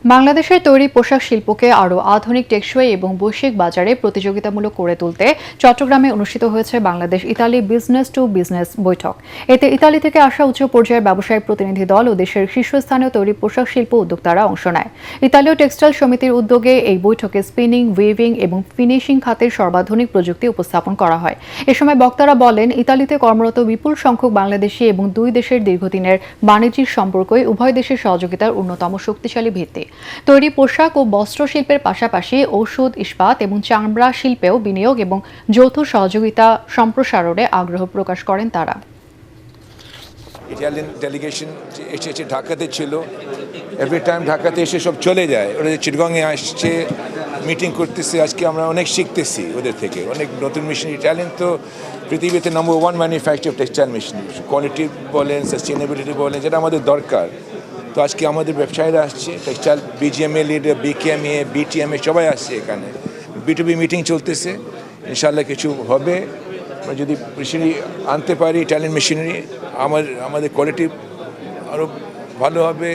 বাংলাদেশের তৈরি পোশাক শিল্পকে আরও আধুনিক, টেকসই এবং বৈশ্বিক বাজারে প্রতিযোগিতামূলক করে তুলতে চট্টগ্রামে অনুষ্ঠিত হয়েছে Bangladesh Italy business to business বৈঠক। এতে ইতালি থেকে আসা উচ্চ পর্যায়ের ব্যবসায়িক প্রতিনিধি দল ও দেশের শীর্ষস্থানীয় তৈরি পোশাক শিল্প উদ্যোক্তারা অংশ নেয়। ইতালীয় টেক্সটাইল সমিতির উদ্যোগে এই বৈঠকে স্পিনিং, উইভিং এবং ফিনিশিং খাতের সর্বাধুনিক প্রযুক্তি উপস্থাপন করা হয়। এ সময় বক্তারা বলেন, ইতালিতে কর্মরত বিপুল সংখ্যক বাংলাদেশি এবং দুই দেশের দীর্ঘদিনের বাণিজ্যিক সম্পর্কই উভয় দেশের সহযোগিতার অন্যতম শক্তিশালী ভিত্তি। তৈরি পোশাক ও বস্ত্র শিল্পের পাশাপাশি ঔষধ, ইস্পাত এবং চামড়া শিল্পেও বিনিয়োগ এবং যৌথ সহযোগিতা সম্প্রসারণে আগ্রহ প্রকাশ করেন তারা। ইটালিয়ান ডেলিগেশন এসেছে, ঢাকাতে ছিল, এভরি টাইম ঢাকাতে এসে সব চলে যায়। ওরা চিটগংয়ে আসছে, মিটিং করতেছে। আজকে আমরা অনেক শিখতেছি ওদের থেকে, অনেক নতুন মেশিন। ইটালিয়ান তো পৃথিবীতে নম্বর 1 ম্যানুফ্যাকচার টেক্সটাইল মেশিন, কোয়ালিটি বলেন, সাস্টেনেবিলিটি বলেন, যেটা আমাদের দরকার। তো আজকে আমাদের ব্যবসায়ীরা আসছে, textile BGMA leader, BKMA, BTMA সবাই আসছে এখানে। B2B মিটিং চলতেছে, ইনশাল্লাহ কিছু হবে। আমরা যদি মেশিনারি আনতে পারি, ইটালিয়ান মেশিনারি, আমাদের কোয়ালিটি আরও ভালো হবে।